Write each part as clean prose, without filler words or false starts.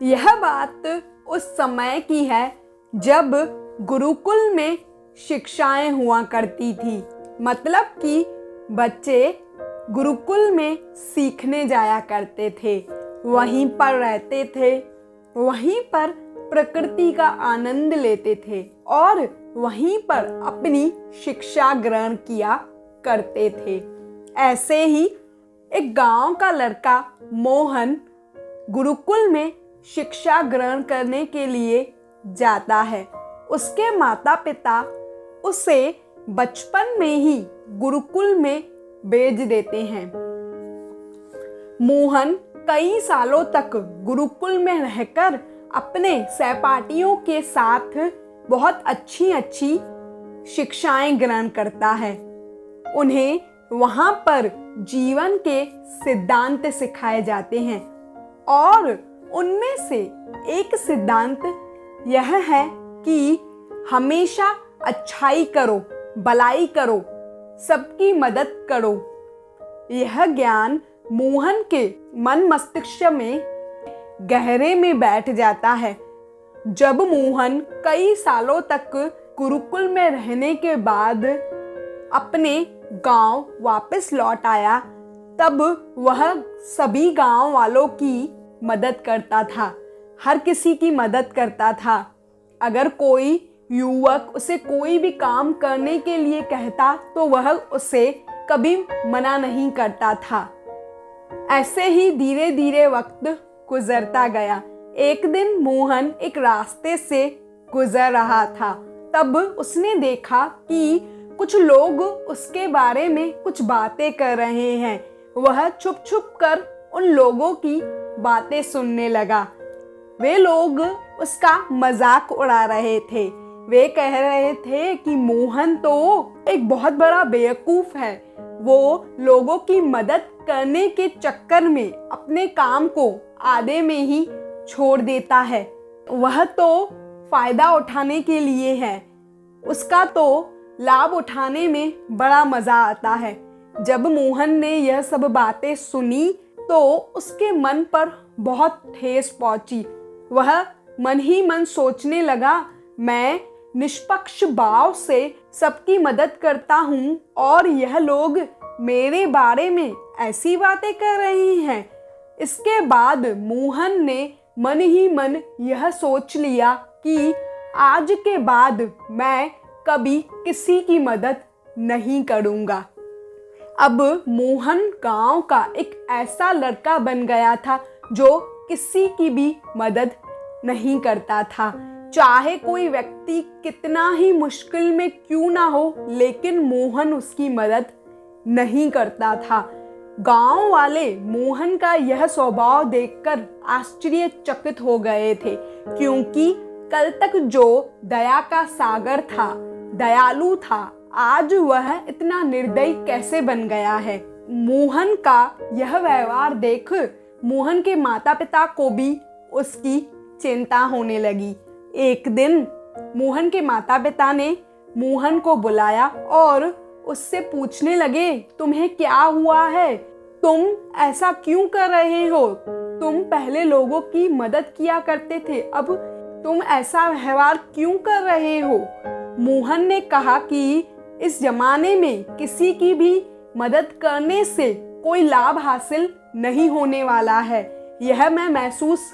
यह बात उस समय की है जब गुरुकुल में शिक्षाएं हुआ करती थी। मतलब कि बच्चे गुरुकुल में सीखने जाया करते थे, वहीं पर रहते थे, वहीं पर प्रकृति का आनंद लेते थे और वहीं पर अपनी शिक्षा ग्रहण किया करते थे। ऐसे ही एक गांव का लड़का मोहन गुरुकुल में शिक्षा ग्रहण करने के लिए जाता है। उसके माता पिता उसे बचपन में ही गुरुकुल में भेज देते हैं। मोहन कई सालों तक गुरुकुल में रहकर अपने सहपाठियों के साथ बहुत अच्छी अच्छी शिक्षाएं ग्रहण करता है। उन्हें वहां पर जीवन के सिद्धांत सिखाए जाते हैं और उनमें से एक सिद्धांत यह है कि हमेशा अच्छाई करो, भलाई करो, सबकी मदद करो। यह ज्ञान मोहन के मन मस्तिष्क में गहरे में बैठ जाता है। जब मोहन कई सालों तक गुरुकुल में रहने के बाद अपने गांव वापस लौट आया, तब वह सभी गांव वालों की मदद करता था, हर किसी की मदद करता था। अगर कोई युवक उसे कोई भी काम करने के लिए कहता तो वह उसे कभी मना नहीं करता था। ऐसे ही धीरे धीरे वक्त गुजरता गया। एक दिन मोहन एक रास्ते से गुजर रहा था, तब उसने देखा कि कुछ लोग उसके बारे में कुछ बातें कर रहे हैं। वह छुप छुप कर उन लोगों की बातें सुनने लगा। वे लोग उसका मजाक उड़ा रहे थे। वे कह रहे थे कि मोहन तो एक बहुत बड़ा बेवकूफ है, वो लोगों की मदद करने के चक्कर में अपने काम को आधे में ही छोड़ देता है। वह तो फायदा उठाने के लिए है, उसका तो लाभ उठाने में बड़ा मजा आता है। जब मोहन ने यह सब बातें सुनी तो उसके मन पर बहुत ठेस पहुंची। वह मन ही मन सोचने लगा, मैं निष्पक्ष भाव से सबकी मदद करता हूँ और यह लोग मेरे बारे में ऐसी बातें कर रहे हैं। इसके बाद मोहन ने मन ही मन यह सोच लिया कि आज के बाद मैं कभी किसी की मदद नहीं करूँगा। अब मोहन गांव का एक ऐसा लड़का बन गया था जो किसी की भी मदद नहीं करता था। चाहे कोई व्यक्ति कितना ही मुश्किल में क्यों ना हो, लेकिन मोहन उसकी मदद नहीं करता था। गांव वाले मोहन का यह स्वभाव देखकर आश्चर्यचकित हो गए थे, क्योंकि कल तक जो दया का सागर था, दयालु था, आज वह इतना निर्दयी कैसे बन गया है। मोहन का यह व्यवहार देख मोहन के माता पिता को भी उसकी चिंता होने लगी। एक दिन मोहन के माता पिता ने मोहन को बुलाया और उससे पूछने लगे, तुम्हें क्या हुआ है? तुम ऐसा क्यों कर रहे हो? तुम पहले लोगों की मदद किया करते थे, अब तुम ऐसा व्यवहार क्यों कर रहे हो? मोहन ने कहा कि इस जमाने में किसी की भी मदद करने से कोई लाभ हासिल नहीं होने वाला है। यह मैं महसूस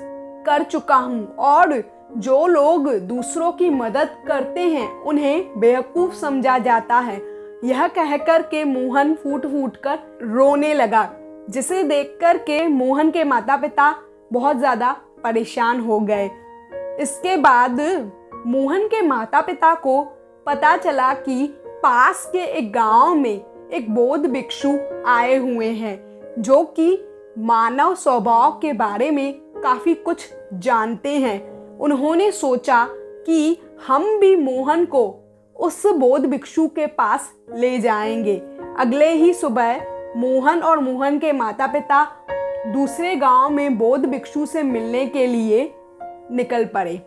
कर चुका हूँ और जो लोग दूसरों की मदद करते हैं उन्हें बेवकूफ समझा जाता है। यह कहकर के मोहन फूट फूट कर रोने लगा, जिसे देखकर के मोहन के माता पिता बहुत ज़्यादा परेशान हो गए। इसके बाद मोहन के माता पिता को पता चला कि पास के एक गांव में एक बौद्ध भिक्षु आए हुए हैं, जो कि मानव स्वभाव के बारे में काफ़ी कुछ जानते हैं। उन्होंने सोचा कि हम भी मोहन को उस बौद्ध भिक्षु के पास ले जाएंगे। अगले ही सुबह मोहन और मोहन के माता पिता दूसरे गांव में बौद्ध भिक्षु से मिलने के लिए निकल पड़े।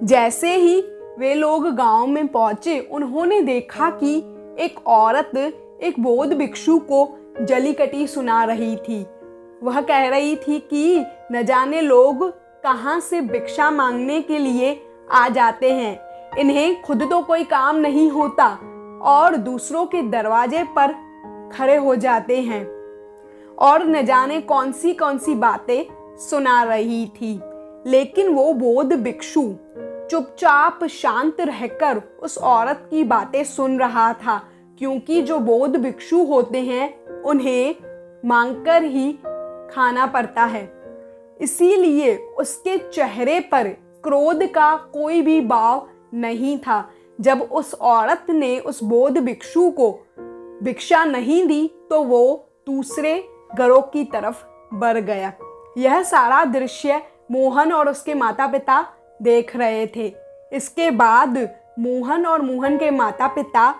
जैसे ही वे लोग गांव में पहुंचे, उन्होंने देखा कि एक औरत एक बौद्ध भिक्षु को जली कटी सुना रही थी। वह कह रही थी कि न जाने लोग कहाँ से भिक्षा मांगने के लिए आ जाते हैं। इन्हें खुद तो कोई काम नहीं होता और दूसरों के दरवाजे पर खड़े हो जाते हैं और न जाने कौन सी बातें सुना रही थी। लेकिन वो बौद्ध भिक्षु चुपचाप शांत रहकर उस औरत की बातें सुन रहा था, क्योंकि जो बौद्ध भिक्षु होते हैं उन्हें मांगकर ही खाना पड़ता है। इसीलिए उसके चेहरे पर क्रोध का कोई भी भाव नहीं था। जब उस औरत ने उस बौद्ध भिक्षु को भिक्षा नहीं दी तो वो दूसरे घरों की तरफ बढ़ गया। यह सारा दृश्य मोहन और उसके माता पिता देख रहे थे। इसके बाद मोहन और मोहन के माता पिता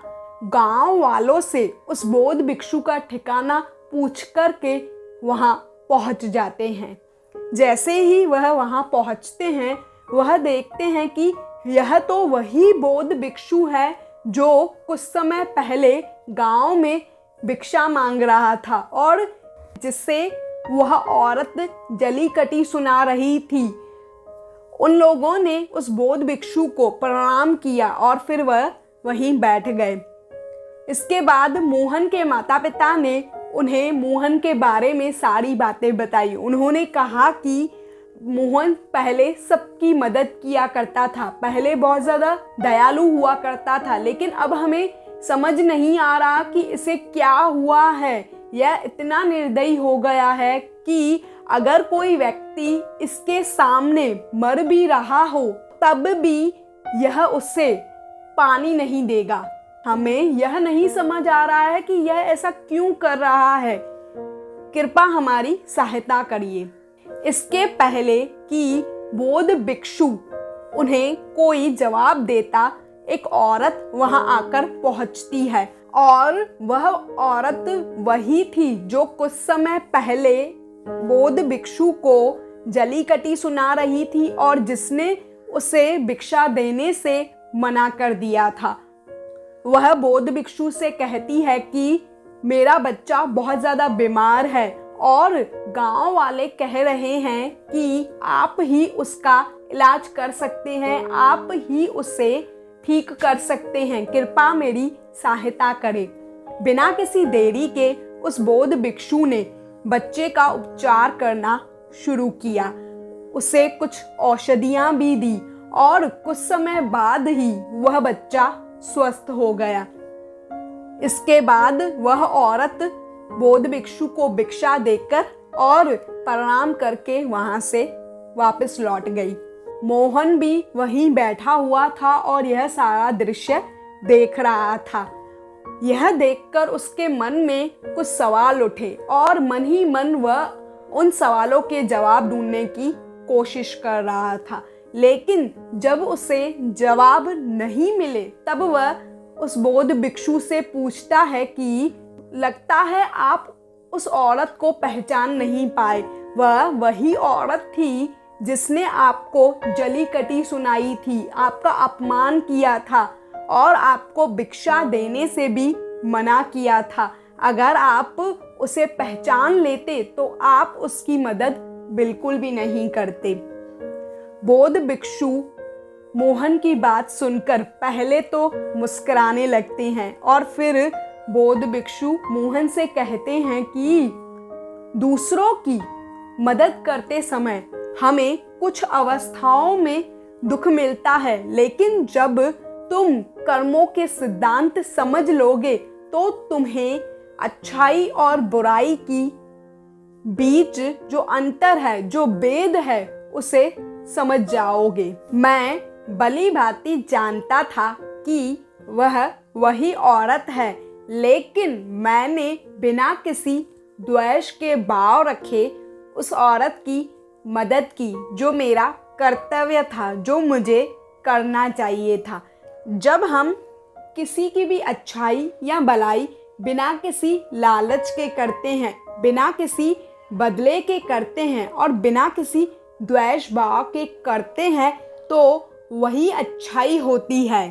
गांव वालों से उस बौद्ध भिक्षु का ठिकाना पूछ कर के वहां पहुंच जाते हैं। जैसे ही वह वहां पहुंचते हैं, वह देखते हैं कि यह तो वही बौद्ध भिक्षु है जो कुछ समय पहले गांव में भिक्षा मांग रहा था और जिससे वह औरत जली कटी सुना रही थी। उन लोगों ने उस बौद्ध भिक्षु को प्रणाम किया और फिर वह वहीं बैठ गए। इसके बाद मोहन के माता पिता ने उन्हें मोहन के बारे में सारी बातें बताई। उन्होंने कहा कि मोहन पहले सबकी मदद किया करता था, पहले बहुत ज़्यादा दयालु हुआ करता था, लेकिन अब हमें समझ नहीं आ रहा कि इसे क्या हुआ है। यह इतना निर्दयी हो गया है कि अगर कोई व्यक्ति इसके सामने मर भी रहा हो तब भी यह उससे पानी नहीं देगा। हमें यह नहीं समझ आ रहा है कि यह ऐसा क्यों कर रहा है। कृपा हमारी सहायता करिए। इसके पहले कि बौद्ध भिक्षु उन्हें कोई जवाब देता, एक औरत वहां आकर पहुंचती है और वह औरत वही थी जो कुछ समय पहले बौद्ध भिक्षु को जली कटी सुना रही थी और जिसने उसे भिक्षा देने से मना कर दिया था। वह बौद्ध भिक्षु से कहती है कि मेरा बच्चा बहुत ज़्यादा बीमार है और गांव वाले कह रहे हैं कि आप ही उसका इलाज कर सकते हैं, आप ही उसे ठीक कर सकते हैं, कृपा मेरी सहायता करें। बिना किसी देरी के उस बौद्ध भिक्षु ने बच्चे का उपचार करना शुरू किया। उसे कुछ औषधियां भी दी और कुछ समय बाद ही वह बच्चा स्वस्थ हो गया। इसके बाद वह औरत बौद्ध भिक्षु को भिक्षा देकर और प्रणाम करके वहां से वापस लौट गई। मोहन भी वहीं बैठा हुआ था और यह सारा दृश्य देख रहा था। यह देखकर उसके मन में कुछ सवाल उठे और मन ही मन वह उन सवालों के जवाब ढूंढने की कोशिश कर रहा था। लेकिन जब उसे जवाब नहीं मिले तब वह उस बौद्ध भिक्षु से पूछता है कि लगता है आप उस औरत को पहचान नहीं पाए। वह वही औरत थी जिसने आपको जली कटी सुनाई थी, आपका अपमान किया था और आपको भिक्षा देने से भी मना किया था। अगर आप उसे पहचान लेते तो आप उसकी मदद बिल्कुल भी नहीं करते। बौद्ध भिक्षु मोहन की बात सुनकर पहले तो मुस्कुराने लगते हैं और फिर बौद्ध भिक्षु मोहन से कहते हैं कि दूसरों की मदद करते समय हमें कुछ अवस्थाओं में दुख मिलता है, लेकिन जब तुम कर्मों के सिद्धांत समझ लोगे तो तुम्हें अच्छाई और बुराई की बीच जो अंतर है, जो भेद है, उसे समझ जाओगे। मैं भली भांति जानता था कि वह वही औरत है, लेकिन मैंने बिना किसी द्वेष के भाव रखे उस औरत की मदद की, जो मेरा कर्तव्य था, जो मुझे करना चाहिए था। जब हम किसी की भी अच्छाई या भलाई बिना किसी लालच के करते हैं, बिना किसी बदले के करते हैं और बिना किसी द्वेष भाव के करते हैं तो वही अच्छाई होती है।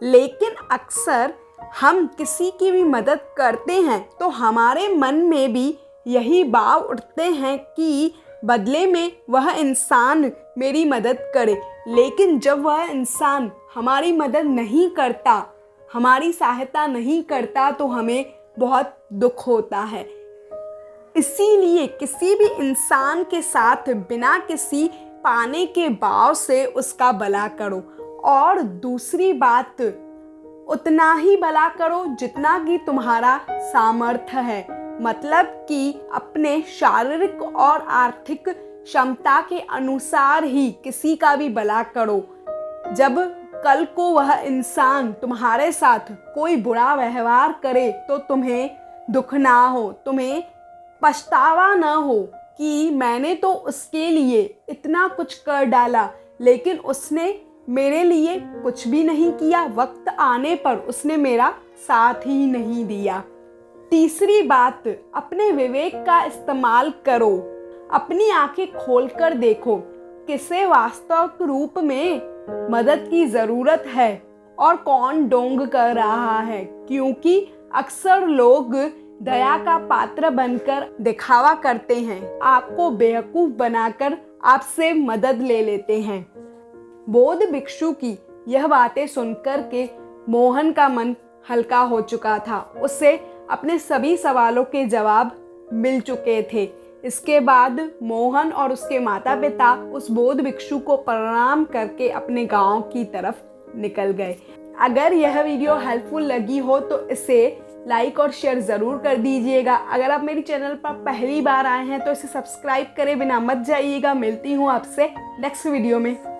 लेकिन अक्सर हम किसी की भी मदद करते हैं तो हमारे मन में भी यही भाव उठते हैं कि बदले में वह इंसान मेरी मदद करे। लेकिन जब वह इंसान हमारी मदद नहीं करता, हमारी सहायता नहीं करता, तो हमें बहुत दुख होता है। इसीलिए किसी भी इंसान के साथ बिना किसी पाने के भाव से उसका भला करो। और दूसरी बात, उतना ही भला करो जितना कि तुम्हारा सामर्थ्य है। मतलब कि अपने शारीरिक और आर्थिक क्षमता के अनुसार ही किसी का भी भला करो। जब कल को वह इंसान तुम्हारे साथ कोई बुरा व्यवहार करे तो तुम्हें दुख ना हो, तुम्हें पछतावा ना हो कि मैंने तो उसके लिए इतना कुछ कर डाला, लेकिन उसने मेरे लिए कुछ भी नहीं किया। वक्त आने पर उसने मेरा साथ ही नहीं दिया। तीसरी बात, अपने विवेक का इस्तेमाल करो। अपनी आंखें खोलकर देखो किसे वास्तविक रूप में मदद की ज़रूरत है और कौन डोंग कर रहा है। क्योंकि अक्सर लोग दया का पात्र बनकर दिखावा करते हैं, आपको बेवकूफ़ बनाकर आपसे मदद ले लेते हैं। बौद्ध भिक्षु की यह बातें सुनकर के मोहन का मन हल्का हो चुका था। उसे अपने सभी सवालों के जवाब मिल चुके थे। इसके बाद मोहन और उसके माता पिता उस बौद्ध भिक्षु को प्रणाम करके अपने गांव की तरफ निकल गए। अगर यह वीडियो हेल्पफुल लगी हो तो इसे लाइक और शेयर ज़रूर कर दीजिएगा। अगर आप मेरे चैनल पर पहली बार आए हैं तो इसे सब्सक्राइब करे बिना मत जाइएगा। मिलती हूँ आपसे नेक्स्ट वीडियो में।